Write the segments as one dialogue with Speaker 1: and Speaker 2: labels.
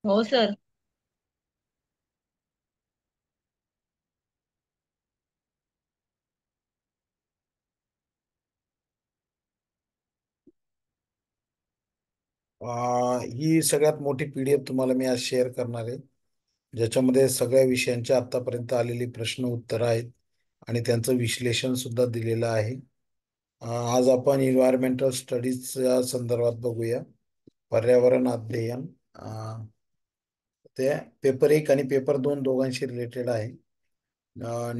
Speaker 1: हो सर.
Speaker 2: ही सगळ्यात मोठी पीडीएफ तुम्हाला मी आज शेअर करणार आहे, ज्याच्यामध्ये सगळ्या विषयांचे आतापर्यंत आलेली प्रश्न उत्तर आहेत आणि त्यांचं विश्लेषण सुद्धा दिलेलं आहे. आज आपण इन्व्हायरमेंटल स्टडीजच्या संदर्भात बघूया. पर्यावरण अध्ययन ते पेपर 1 आणि पेपर 2 दोघांशी रिलेटेड आहे.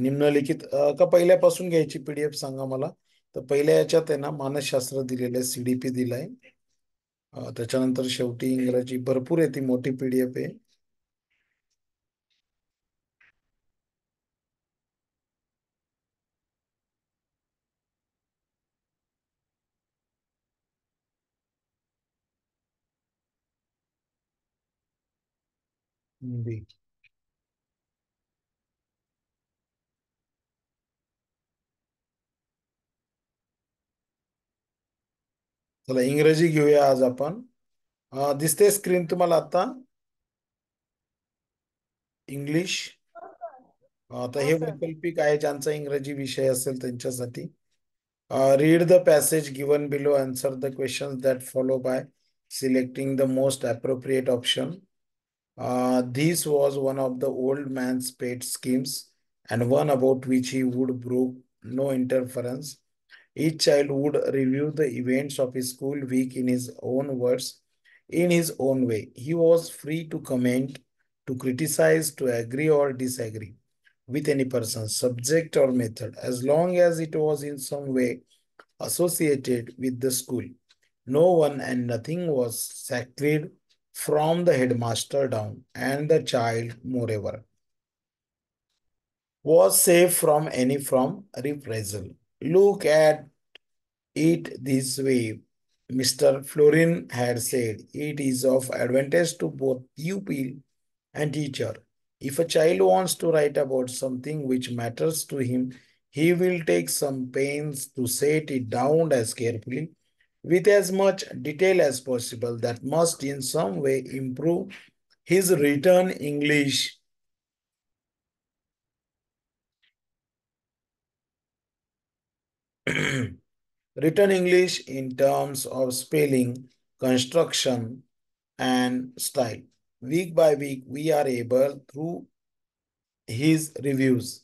Speaker 2: निम्नलिखित का पहिल्यापासून घ्यायची पीडीएफ सांगा मला. तर पहिल्या याच्यात आहे ना, मानसशास्त्र दिलेलं आहे, सीडीपी दिलाय. त्याच्यानंतर शेवटी इंग्रजी भरपूर आहे, ती मोठी पीडीएफ आहे. हिंदी. चला इंग्रजी घेऊया आज आपण. दिसते स्क्रीन तुम्हाला आता इंग्लिश. आता
Speaker 1: हो
Speaker 2: हे
Speaker 1: सर.
Speaker 2: वैकल्पिक आहे, ज्यांचा इंग्रजी विषय असेल त्यांच्यासाठी. Read the passage given below, answer the question that follow bye selecting the most appropriate option. This was one of the old man's pet schemes, and one about which he would brook no interference. Each child would review the events of his school week in his own words, in his own way. He was free to comment, to criticize, to agree or disagree with any person, subject or method, as long as it was in some way associated with the school. No one and nothing was sacred from the headmaster down, and the child, moreover, was safe from any from reprisal. Look at it this way, Mr. Florin had said, it is of advantage to both pupil and teacher. If a child wants to write about something which matters to him, he will take some pains to set it down as carefully, with as much detail as possible, that must in some way improve his written English. Written English in terms of spelling, construction, and style. Week by week, we are able through his reviews.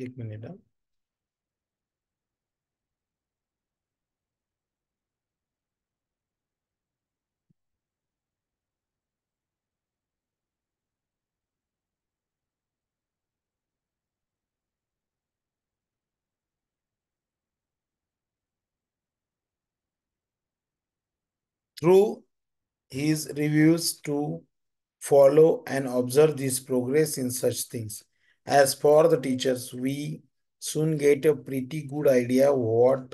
Speaker 2: एक minute हा. Through his reviews to follow and observe this progress in such things. As for the teachers, we soon get a pretty good idea what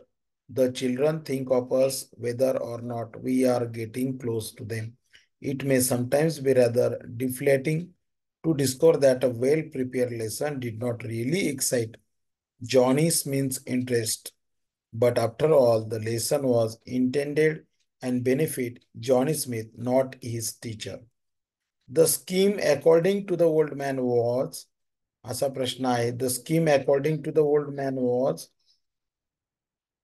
Speaker 2: the children think of us, whether or not we are getting close to them. It may sometimes be rather deflating to discover that a well-prepared lesson did not really excite Johnny Smith's interest. But after all, the lesson was intended and benefit Johnny Smith, not his teacher. The scheme according to the old man was, असा प्रश्न आहे, the scheme according to the old man was,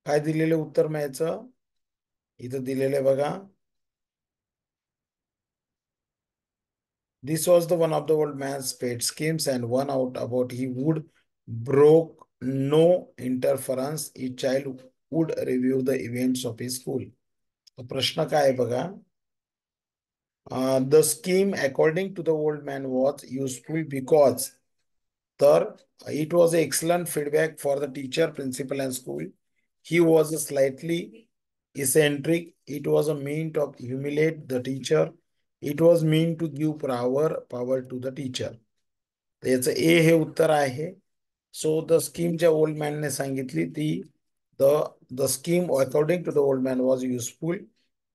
Speaker 2: काय दिलेलं उत्तर मिळायचं इथं दिलेलं आहे बघा. This was the one of the old man's pet schemes, and one out about he would broke no interference. Each child would review the events of his school. तो प्रश्न काय आहे बघा. The scheme according to the old man was useful because third, it was excellent feedback for the teacher, principal, and school. He was slightly eccentric. It was a mean to humiliate the teacher. It was mean to give power to the teacher. तर याचं ए हे उत्तर आहे. So the scheme ज्या old मॅनने सांगितली ती The scheme according to the old man was useful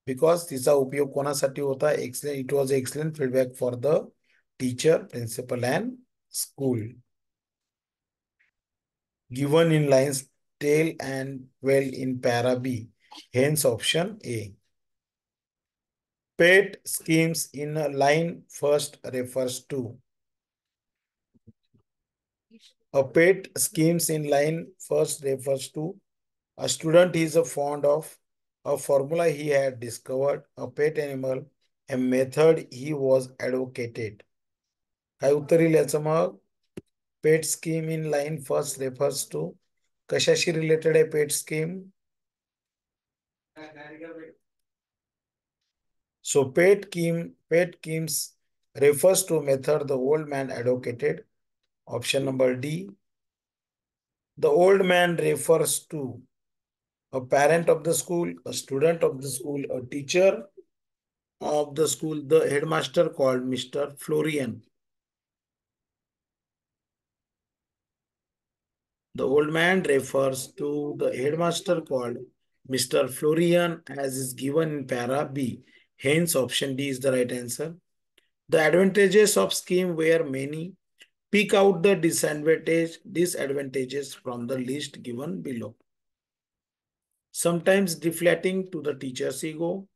Speaker 2: because तिचा उपयोग कोणासाठी होता? Excellent. It was excellent feedback for the teacher, principal, and school. Given in lines 10 and 12 in para B. Hence option A. Pet schemes in a line first refers to. A pet schemes in line first refers to a student is a fond of, a formula he had discovered, a pet animal, a method he was advocated. काय उत्तर येईल याचं मग? Pet scheme in line first refers to कशाशी related आहे pet scheme? So pet schemes refers to method the old man advocated. Option number D. The old man refers to a parent of the school, a student of the school, a teacher of the school, the headmaster called Mr. Florian. The old man refers to the headmaster called Mr. Florian as is given in para B. Hence, option D is the right answer. The advantages of scheme were many. Pick out the disadvantages from the list given below. Sometimes deflating to the teacher's ego,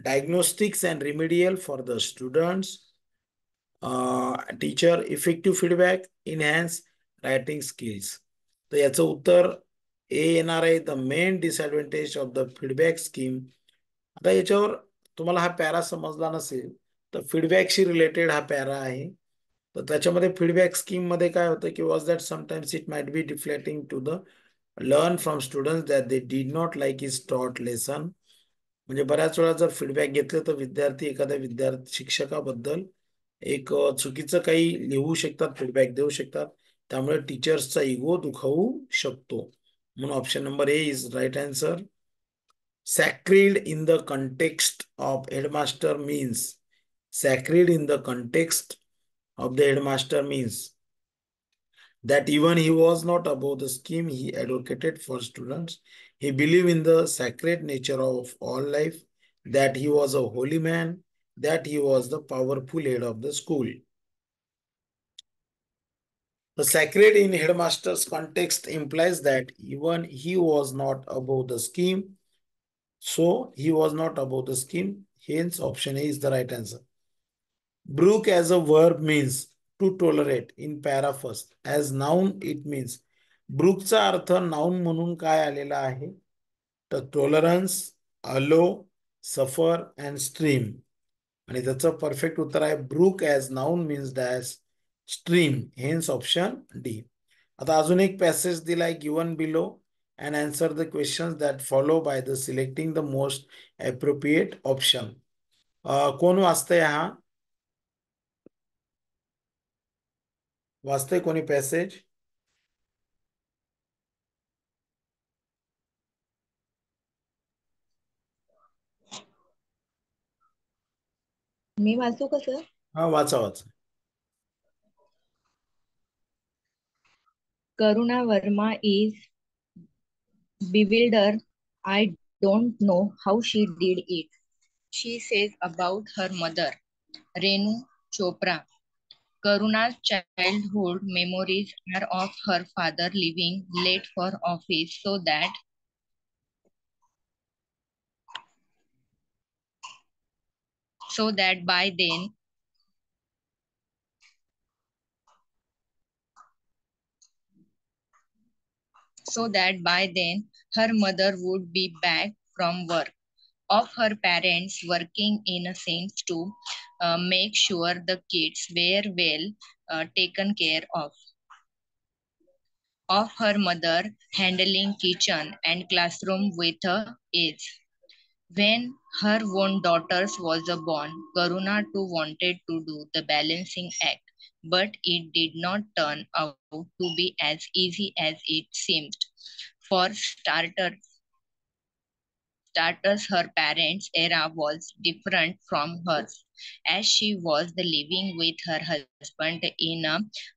Speaker 2: diagnostics and remedial for the students, teacher effective feedback, enhance writing skills. तर याचं उत्तर ए येणार आहे the main disadvantage of the feedback scheme. आता याच्यावर तुम्हाला हा para समजला नसेल तर फीडबॅकशी रिलेटेड हा पॅरा आहे. तर त्याच्यामध्ये फीडबॅक स्कीम मध्ये काय होतं की was that sometimes it might be deflecting to the learn from students that they did not like is taught lesson. म्हणजे बऱ्याच वेळा जर फीडबॅक घेतलं तर विद्यार्थी एखाद्या शिक्षकाबद्दल एक चुकीचं काही लिहू शकतात, फीडबॅक देऊ शकतात. त्यामुळे टीचर्सचा इगो दुखावू शकतो. म्हणून option number A is right answer. Sacred in the context of headmaster means. Sacred in the context of the headmaster means that even he was not above the scheme he advocated for students. He believed in the sacred nature of all life, that he was a holy man, that he was the powerful head of the school. The sacred in headmaster's context implies that even he was not above the scheme. So he was not above the scheme. Hence option A is the right answer. Brook as a verb means to tolerate in para first. As noun it means. ब्रूकचा अर्थ noun म्हणून काय आलेला आहे तर tolerance, allow, suffer and stream. आणि त्याचं perfect उत्तर आहे brook as noun means dash stream. Hence option D. आता अजून एक पॅसेज दिलाय given below and answer the question that follow by the selecting the most appropriate option. कोण वाचतंय हा? वाचतंय कोणी पॅसेज?
Speaker 1: मी वाचू का सर?
Speaker 2: हा वाचा वाचा.
Speaker 1: Karuna Verma is bewildered. I don't know how she did it. She says about her mother, Renu Chopra. Karuna's childhood memories are of her father leaving late for office so that by then her mother would be back from work. Of her parents working in a sense to make sure the kids were well taken care of. Of her mother handling kitchen and classroom with ease. When her own daughters was born, Karuna too wanted to do the balancing act, but it did not turn out to be as easy as it seemed. For starters, status her parents' era was different from hers, as she was living with her husband in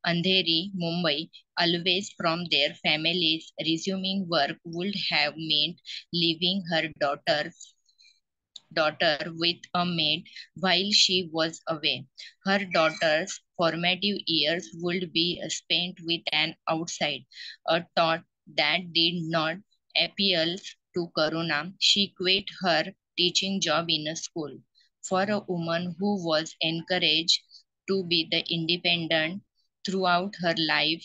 Speaker 1: Andheri, Mumbai. Always from their families, resuming work would have meant leaving her daughter with a maid while she was away. Her daughter's formative years would be spent with an outside, a thought that did not appeal to Karuna. She quit her teaching job in a school. For a woman who was encouraged to be the independent throughout her life,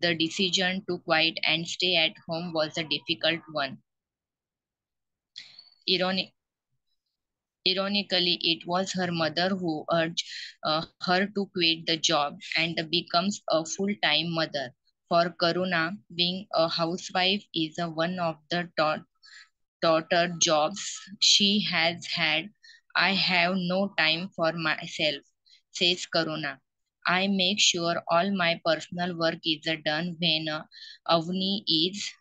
Speaker 1: the decision to quit and stay at home was a difficult one. Ironic, Ironically, it was her mother who urged her to quit the job and becomes a full-time mother. For Karuna, being a housewife is one of the daughter jobs she has had. I have no time for myself, says Karuna. I make sure all my personal work is done when Avni is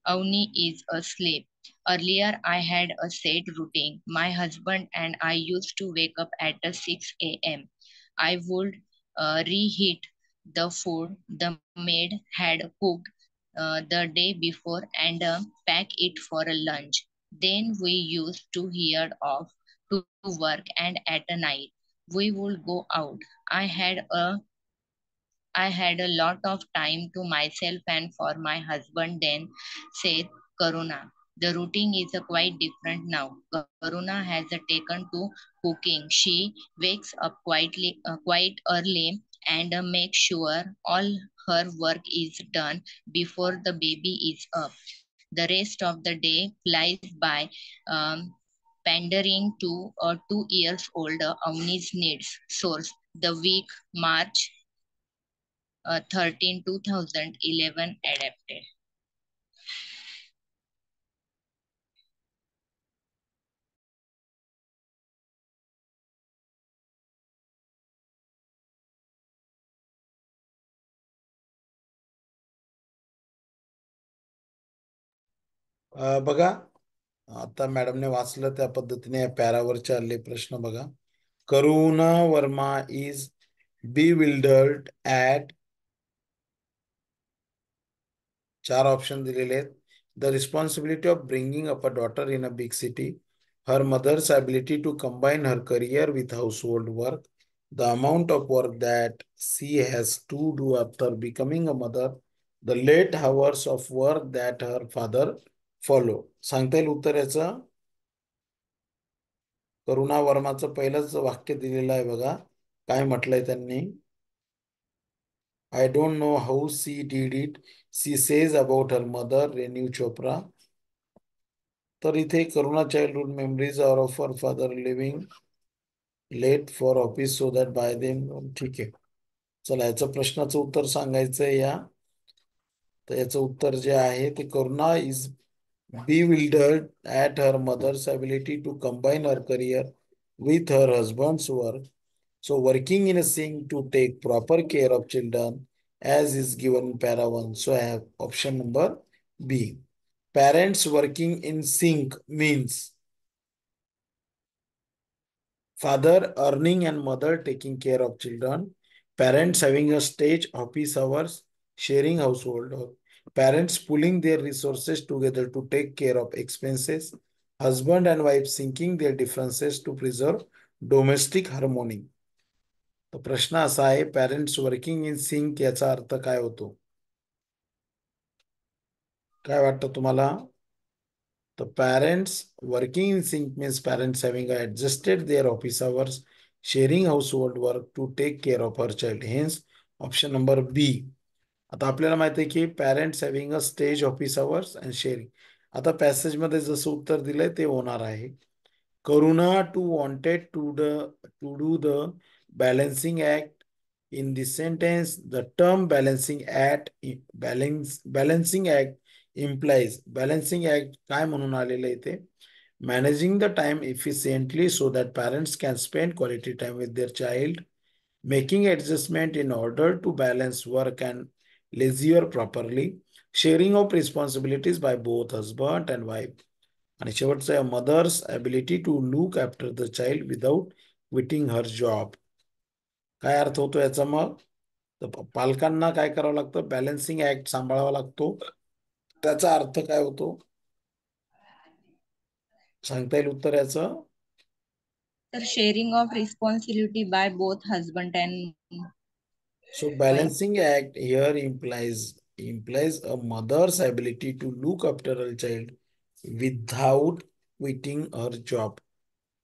Speaker 1: Avni is asleep. Earlier, I had a set routine. My husband and I used to wake up at 6 a.m. I would reheat the food the maid had cooked the day before and pack it for a lunch. Then we used to head off to work, and at night we would go out. I had a lot of time to myself and for my husband then, said Karuna. The routine is quite different now. Karuna has taken to cooking. She wakes up quite early and makes sure all her work is done before the baby is up. The rest of the day flies by um, pandering to a 2 years old Avni's needs. Source: The Week, March 13, 2011 adapted.
Speaker 2: बघा, आता मॅडमने वाचलं त्या पद्धतीने या पॅरावरचे आले प्रश्न बघा. Karuna Varma is bewildered at, चार ऑप्शन दिलेले आहेत. The responsibility of bringing up a daughter in a big city, her mother's ability to combine her career with household work, the amount of work that she has to do after becoming a mother, the late hours of work that her father follow. सांगता येईल उत्तर याचं? करुणा वर्माचं पहिलंच वाक्य दिलेलं आहे बघा, काय म्हटलंय त्यांनी. I don't know how she did it. She says about her mother, Renu Chopra. तर इथे Karuna childhood memories are of her father living late for office so that by them. ठीक आहे, चला याचं प्रश्नाचं उत्तर सांगायचंय या. तर याचं उत्तर जे आहे ते करुणा is bewildered at her mother's ability to combine her career with her husband's work. So working in a sink to take proper care of children as is given in para 1. So I have option number B. Parents working in sink means father earning and mother taking care of children, parents having a stage office hours, sharing household, or parents pulling their resources together to take care of expenses, husband and wife sinking their differences to preserve domestic harmony. तर प्रश्न असा आहे, parents working in sync याचा अर्थ काय होतो? काय वाटतं तुम्हाला? The parents working in sync means parents having adjusted their office hours, sharing household work to take care of her child. Hence, option number B. आता आपल्याला माहिती आहे की parents having a stage office hours and sharing. आता passage मध्ये जसं उत्तर दिलंय ते होणार आहे. Karuna too wanted to do the balancing act. In this sentence, the term balancing act implies balancing act काय म्हणून आलेलं इथे? Managing the time efficiently so that parents can spend quality time with their child, making adjustment in order to balance work and leisure properly, sharing of responsibilities by both husband and wife. आणि शेवटचं आहे mother's ability to look after the child without quitting her job. काय अर्थ होतो याचा मग? तर पालकांना काय करावं लागतं? बॅलन्सिंग ऍक्ट सांभाळावा लागतो. त्याचा अर्थ काय होतो सांगता येईल उत्तर याचं?
Speaker 1: तर sharing of responsibility by both husband and
Speaker 2: So
Speaker 1: wife.
Speaker 2: balancing act here implies a mother's ability to look after her child without quitting her job.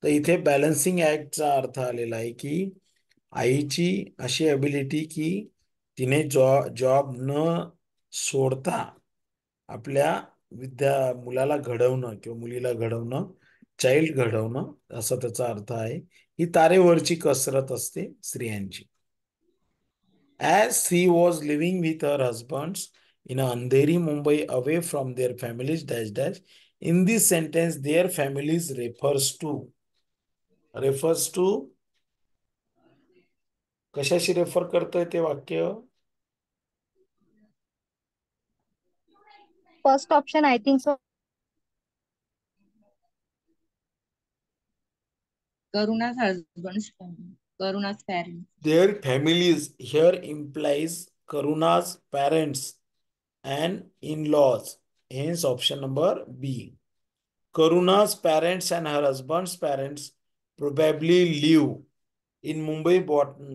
Speaker 2: तर इथे बॅलन्सिंग ऍक्टचा अर्थ आलेला आहे की आईची अशी ॲबिलिटी की तिने जॉब न सोडता आपल्या मुलाला घडवणं किंवा मुलीला घडवणं, चाइल्ड घडवणं, असा त्याचा अर्थ आहे. ही तारेवरची कसरत असते स्त्रियांची. As she was living with her husbands in Andheri, Mumbai, away from their families, dash dash. In this sentence, their families refers to कशाशी रेफर करतोय ते वाक्य?
Speaker 3: First option, I think so.
Speaker 1: Karuna's husband's family. Karuna's parents.
Speaker 2: Their families here implies Karuna's parents and in-laws. Hence, option number B. Karuna's parents and her husband's parents probably live in Mumbai,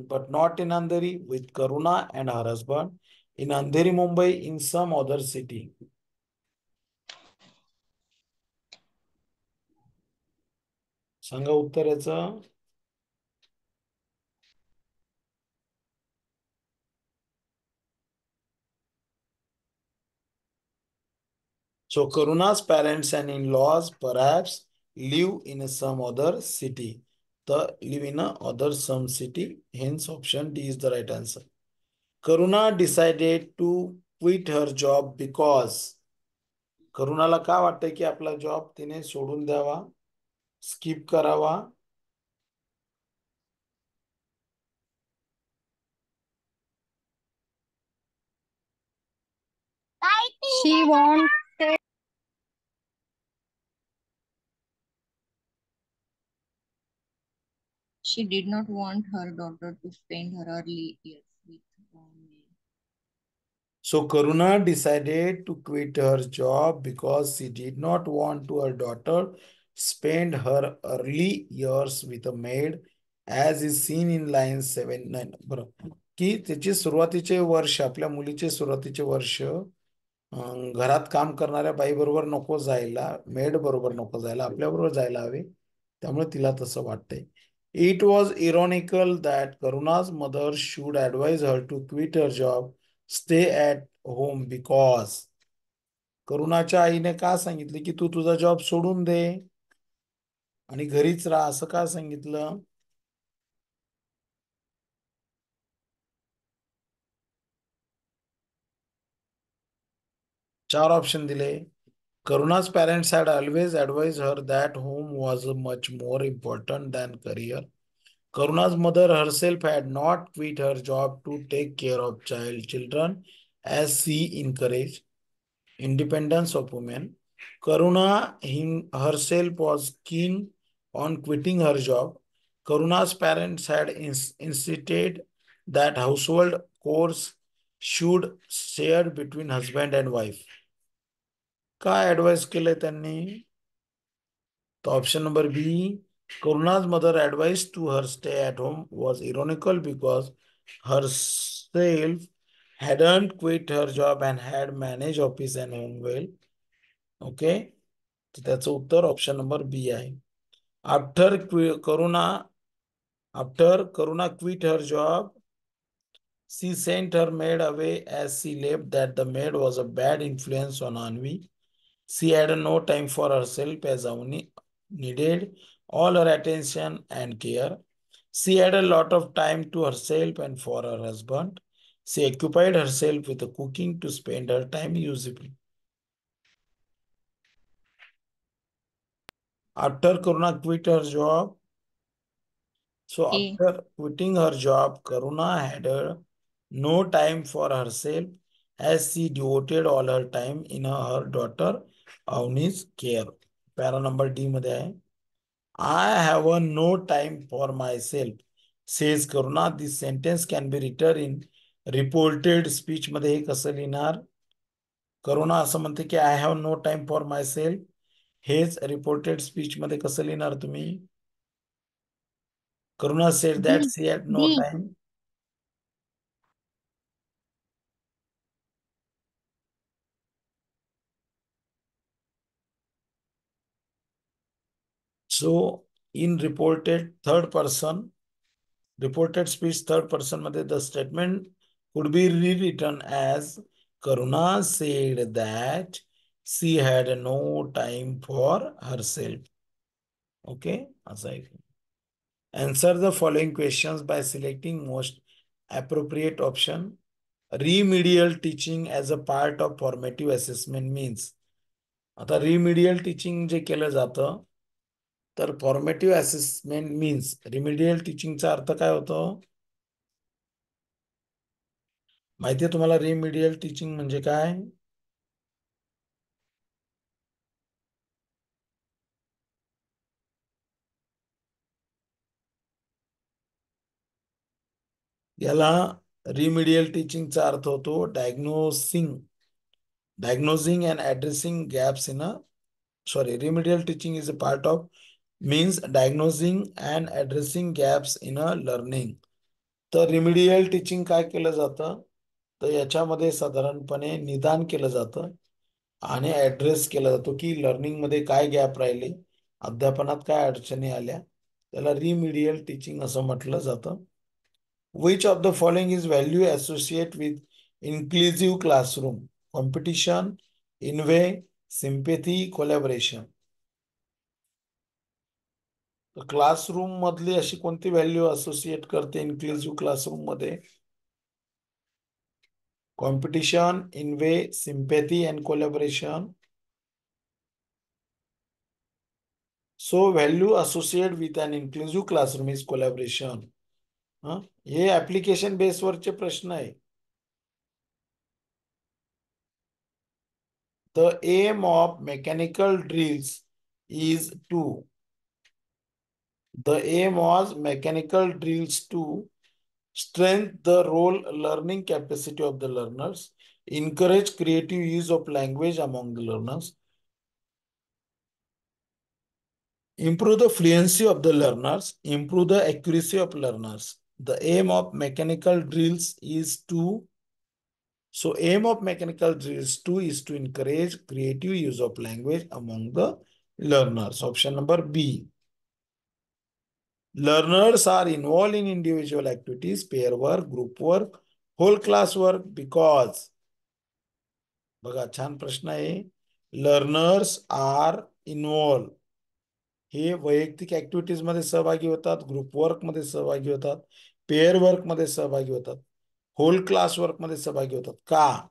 Speaker 2: but not in Andheri, with Karuna and her husband in Andheri, Mumbai, in some other city. सांगा उत्तर याचं. So Karuna's parents and in-laws perhaps live in some other city. Live in a other some city. Hence option D is the right answer. Karuna decided to quit her job because करुणाला का वाटतंय की आपला job तिने सोडून द्यावा, skip करावा?
Speaker 3: She wanted.
Speaker 1: She did not want her daughter to spend her early years with me.
Speaker 2: So Karuna decided to quit her job because she did not want to her daughter spend her early years with a maid, as is seen in line 7 9. बरोबर की त्याची सुरुवातीचे वर्ष, आपल्या मुलीचे सुरुवातीचे वर्ष घरात काम करणाऱ्या बाई बरोबर नको जायला, मेड बरोबर नको जायला, आपल्या बरोबर जायला हवे. त्यामुळे तिला तसं वाटतंय. It was ironical that Karuna's mother should advise her to quit her job, stay at home because करुणाच्या आईने का सांगितले की तू तुझा जॉब सोडून दे आणि घरीच राहा, असं का सांगितलं? चार ऑप्शन दिले. Karuna's parents had always advised her that home was much more important than career. Karuna's mother herself had not quit her job to take care of children, as she encouraged independence of women. Karuna herself was keen on quitting her job. Karuna's parents had insisted that household chores should share between husband and wife. काय advice केलंय त्यांनी? तर option number B, Karuna's mother advice to her stay at home was ironical because herself hadn't quit her job and had managed office and home well. Okay, तर त्याचं उत्तर option number B आहे. After Karuna quit her job, she sent her maid away as she left that the maid was a bad influence on Anvi. She had no time for herself as Avni needed all her attention and care. She had a lot of time to herself and for her husband. She occupied herself with the cooking to spend her time usefully. After Karuna quit her job, so
Speaker 1: A.
Speaker 2: after quitting her job, Karuna had no time for herself as she devoted all her time in her daughter Avni's care. Para number D मध्ये आहे. I have no time for myself, says Karuna. This sentence can be written in reported speech मध्ये हे कसं लिहिणार? करुणा असं म्हणते की I have no time for myself. हेच reported speech मध्ये कसं लिहिणार तुम्ही? Karuna said that
Speaker 3: D.
Speaker 2: She had no
Speaker 3: D.
Speaker 2: Time. So in reported speech third person मध्ये the statement could be rewritten as Karuna said that she had no time for herself. Okay, असं आहे. Answer the following questions by selecting most appropriate option. Remedial teaching as a part of formative assessment means. आता remedial teaching जे केलं जातं तर formative assessment means रिमिडियल टीचिंगचा अर्थ काय होतो? माहितीये तुम्हाला रिमिडियल टीचिंग म्हणजे काय? याला रिमिडियल टीचिंगचा अर्थ होतो diagnosing and addressing gaps in a remedial teaching is a part of means diagnosing and addressing gaps in a learning. तर रिमिडियल टीचिंग काय केलं जातं? तर याच्यामध्ये साधारणपणे निदान केलं जातं आणि ऍड्रेस केला जातो की लर्निंग मध्ये काय गॅप राहिले, अध्यापनात काय अडचणी आल्या, त्याला रिमिडियल टीचिंग असं म्हटलं जातं. Which of the following is value associated with inclusive classroom? Competition, envy, sympathy, collaboration. Classroom मधली अशी कोणती व्हॅल्यू असोसिएट करते इन्क्लुझिव्ह क्लासरूम मध्ये? Competition, envy, sympathy and collaboration. So value associate with an inclusive classroom is collaboration. हे application बेसवरचे प्रश्न आहे. The aim of mechanical drills is to. The aim was mechanical drills to strengthen the role learning capacity of the learners, encourage creative use of language among the learners, improve the fluency of the learners, improve the accuracy of learners. The aim of mechanical drills is to. So aim of mechanical drills 2 is to encourage creative use of language among the learners. Option number B. Learners are involved in individual activities, pair work, group work, whole class work because. बघा छान प्रश्न आहे. Learners are involve हे वैयक्तिक activities मध्ये सहभागी होतात, group work मध्ये सहभागी होतात, पेअर वर्क मध्ये सहभागी होतात, होल क्लास वर्क मध्ये सहभागी होतात. का?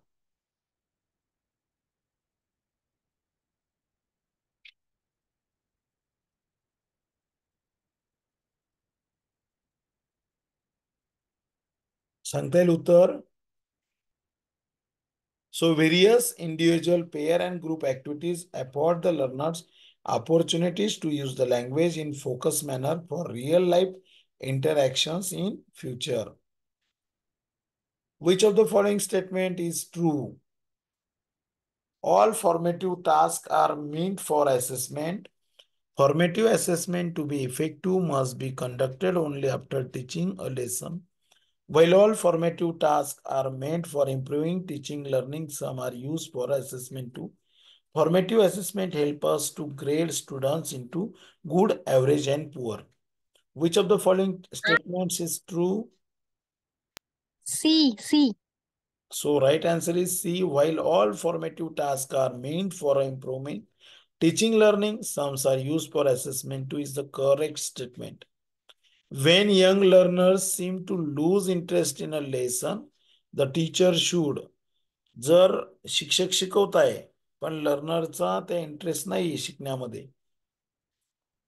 Speaker 2: सांगता येईल उत्तर? So various individual, pair and group activities afford the learners opportunities to use the language in focused manner for real life interactions in future. Which of the following statement is true? All formative tasks are meant for assessment. Formative assessment to be effective must be conducted only after teaching a lesson. While all formative tasks are meant for improving teaching learning, some are used for assessment too. Formative assessment help us to grade students into good, average, and poor. Which of the following statements is true?
Speaker 3: C. C.
Speaker 2: So right answer is C. While all formative tasks are meant for improvement teaching learning, some are used for assessment too is the correct statement. When young learners seem to lose interest in a lesson, the teacher should. जर शिक्षक शिकवताय पण लर्नरचा ते interest नाही शिकण्यामध्ये,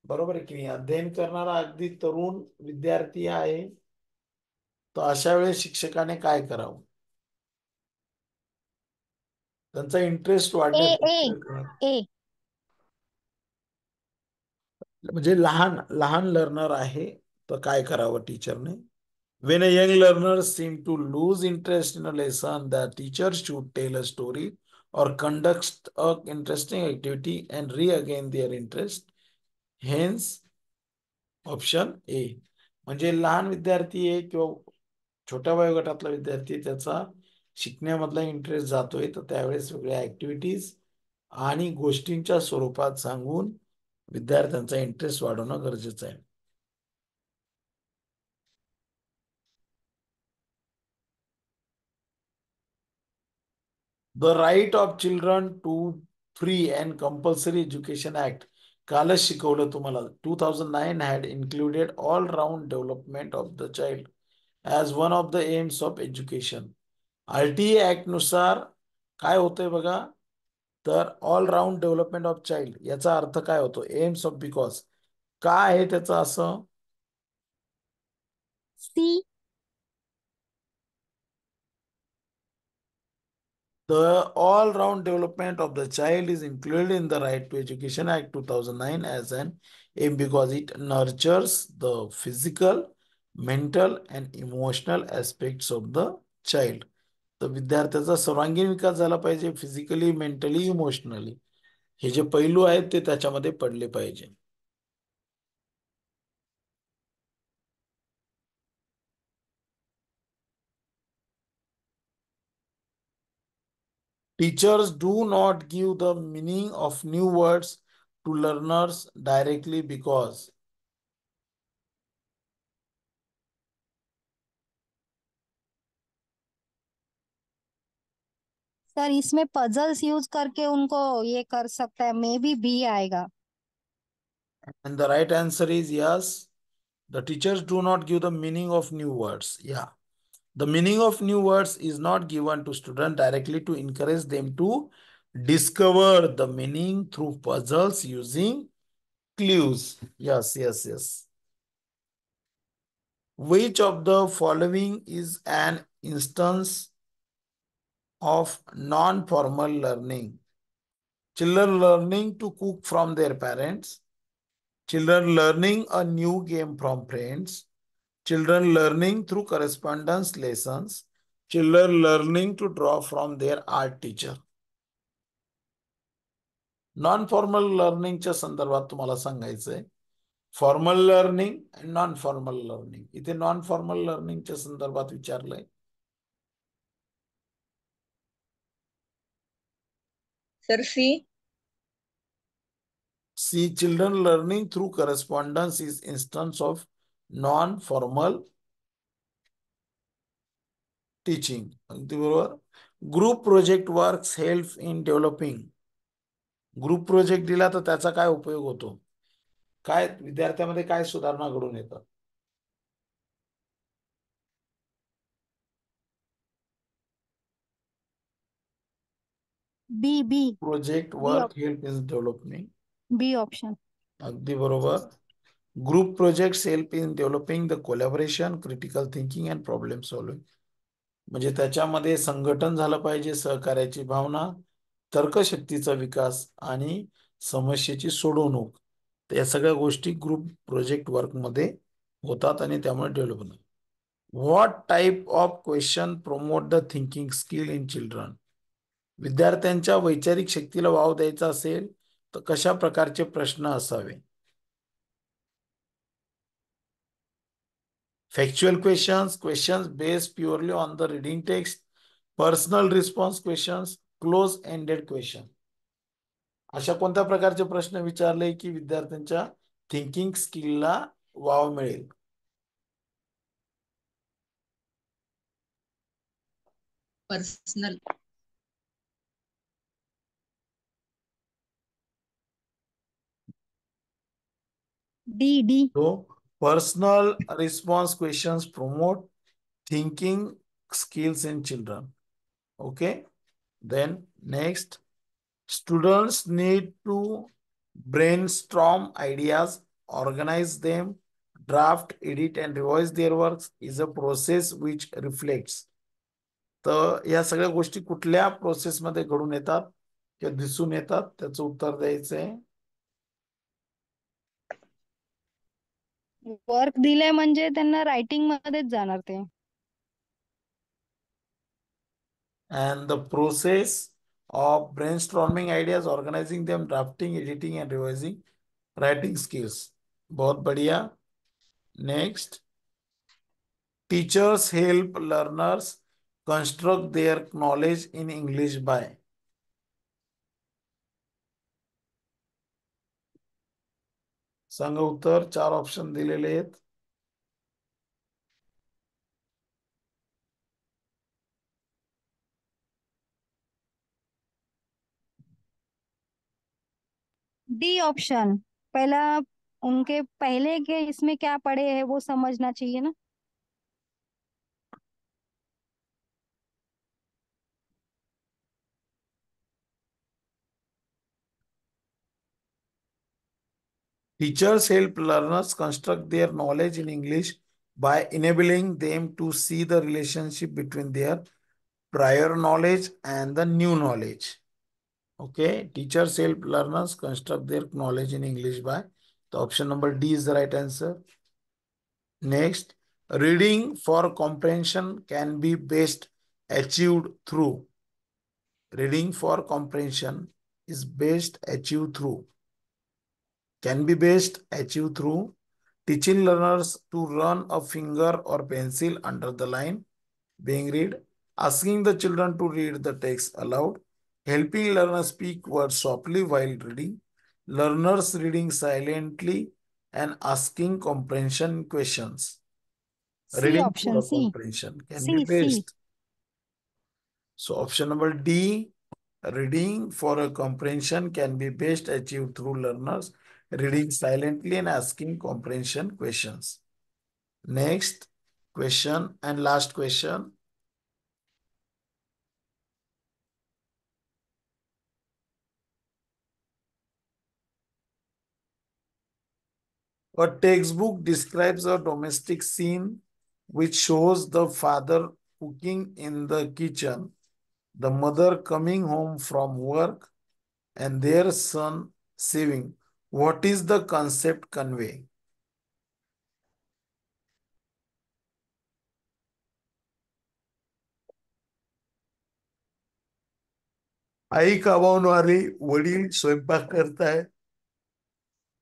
Speaker 2: बरोबर आहे की नाही, अध्ययन करणारा अगदी तरुण विद्यार्थी आहे, तर अशा वेळेस शिक्षकाने काय करावं? त्यांचा इंटरेस्ट
Speaker 3: A,
Speaker 2: वाढण्यासाठी
Speaker 3: A.
Speaker 2: म्हणजे लहान लहान लर्नर आहे तर काय करावं टीचरने? When a young learner seem to lose interest in a lesson, the teacher should tell a story or conduct a interesting activity and regain their interest. Hence, option A. म्हणजे लहान विद्यार्थी आहे किंवा छोट्या वयोगटातला विद्यार्थी आहे, त्याचा शिकण्यामधला इंटरेस्ट जातोय, तर त्यावेळेस वेगळ्या ऍक्टिव्हिटीज आणि गोष्टींच्या स्वरूपात सांगून विद्यार्थ्यांचा इंटरेस्ट वाढवणं गरजेचं आहे. The right of children to free and compulsory education act कालच शिकवलं तुम्हाला. 2009 had included all round development of the child as one of the aims of education. RTE act नुसार काय होतंय बघा, तर all round development of child याचा अर्थ काय होतो? एम्स ऑफ, बिकॉज काय आहे त्याचं असं?
Speaker 3: C.
Speaker 2: The all-round development of the child is included in the Right to Education Act 2009 as an aim because it nurtures the physical, mental and emotional aspects of the child. तर विद्यार्थ्याचा सर्वांगीण विकास झाला पाहिजे, physically, mentally, emotionally. हे जे पैलू आहेत ते त्याच्यामध्ये पडले पाहिजे. Teachers do not give the meaning of new words to learners directly because
Speaker 3: sir इसमें पजल्स यूज करके उनको ये कर सकता है, मे बी बी आएगा.
Speaker 2: and the right answer is yes. The teachers do not give the meaning of new words. Yeah. The meaning of new words is not given to students directly to encourage them to discover the meaning through puzzles using clues. Yes, yes, yes. Which of the following is an instance of non-formal learning? Children learning to cook from their parents, children learning a new game from friends, children learning through correspondence lessons, children learning to draw from their art teacher. Non formal लर्निंगच्या संदर्भात तुम्हाला सांगायचंय formal learning आणि non formal learning. इथे non formal लर्निंगच्या संदर्भात विचारलंय.
Speaker 1: Sir C.
Speaker 2: C, children learning through correspondence is instance of non formal teaching. अगदी बरोबर. Group project works help in developing. Group project दिला तर त्याचा काय उपयोग होतो? काय विद्यार्थ्यामध्ये काय सुधारणा घडून येतात?
Speaker 3: B B
Speaker 2: project work help in development.
Speaker 3: B option.
Speaker 2: अगदी बरोबर. Group project help in developing the collaboration, critical thinking and problem solving. म्हणजे त्याच्यामध्ये संघटन झालं पाहिजे, सहकार्याची भावना, तर्कशक्तीचा विकास आणि समस्येची सोडवणूक. या सगळ्या गोष्टी ग्रुप प्रोजेक्ट वर्क मध्ये होतात आणि त्यामुळे डेव्हलप होतात. What type of question promote the thinking skill in children? विद्यार्थ्यांच्या वैचारिक शक्तीला वाव द्यायचा असेल तर कशा प्रकारचे प्रश्न असावे? Factual questions, questions based purely on the reading text, personal response questions, close-ended question. अशा कोणत्या प्रकारचे प्रश्न विचारले की विद्यार्थ्यांच्या थिंकिंग स्किलला वाव मिळेल?
Speaker 1: Personal.
Speaker 3: D D.
Speaker 2: So, personal response questions promote thinking skills in children. Okay. Then next, students need to brainstorm ideas, organize them, draft, edit, and revise their works is a process which reflects तर या सगळ्या गोष्टी कुठल्या प्रोसेसमध्ये घडून येतात किंवा दिसून येतात, त्याचं उत्तर द्यायचंय.
Speaker 3: वर्क दिलंय म्हणजे त्यांना रायटिंग मध्येच जाणार ते.
Speaker 2: And the process of brainstorming ideas, organizing them, drafting, editing and revising, writing skills. बहुत बढ़िया. Next, teachers help learners construct their knowledge in English by. Sanga Uttar. 4 option दिलेले आहेत.
Speaker 3: D option. पहला उनके पहले के इसमें क्या पढ़े हैं वो समझना चाहिए ना.
Speaker 2: Teachers help learners construct their knowledge in English by enabling them to see the relationship between their prior knowledge and the new knowledge. Okay, teachers help learners construct their knowledge in English by. The option number D is the right answer. Next, reading for comprehension can be best achieved through. Reading for comprehension is best achieved through. Can be best achieved through teaching learners to run a finger or pencil under the line being read, asking the children to read the text aloud, helping learners speak words softly while reading, learners reading silently, and asking comprehension questions.
Speaker 3: C
Speaker 2: Reading
Speaker 3: option.
Speaker 2: for
Speaker 3: C
Speaker 2: comprehension can be
Speaker 3: C C.
Speaker 2: best. So option number D, reading for a comprehension can be best achieved through learners reading silently and asking comprehension questions. Next question and last question. A textbook describes a domestic scene which shows the father cooking in the kitchen, the mother coming home from work, and their son saving. What is the concept convey? आई कामावून आली, वडील स्वयंपाक करताय,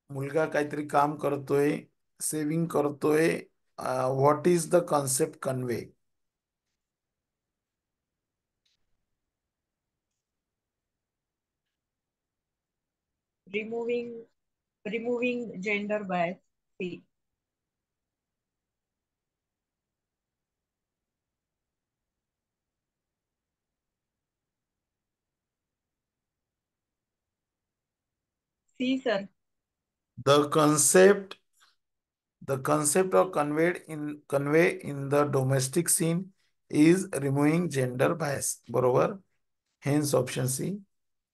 Speaker 2: मुलगा काहीतरी काम करतोय, saving करतोय. What is the concept convey?
Speaker 4: Removing gender bias. C. C, sir.
Speaker 2: The concept of convey in the domestic scene is removing gender bias. बरोबर. Hence option C.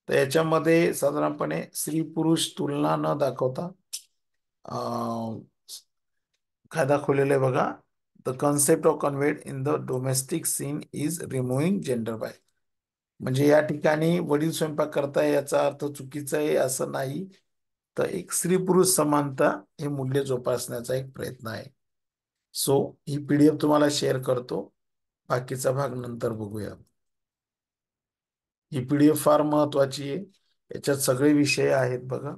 Speaker 2: तर याच्यामध्ये साधारणपणे स्त्री पुरुष तुलना न दाखवता काय दाखवलेलं आहे बघा. The concept of conveyed in the domestic scene is removing gender bias. म्हणजे या ठिकाणी वडील स्वयंपाक करताय याचा अर्थ चुकीचा आहे असं नाही, तर एक स्त्री पुरुष समानता हे मूल्य जोपासण्याचा एक प्रयत्न आहे. सो ही पीडीएफ तुम्हाला शेअर करतो, बाकीचा भाग नंतर बघूया. ही पीडीएफ फार महत्वाची आहे, याच्यात सगळे विषय आहेत बघा.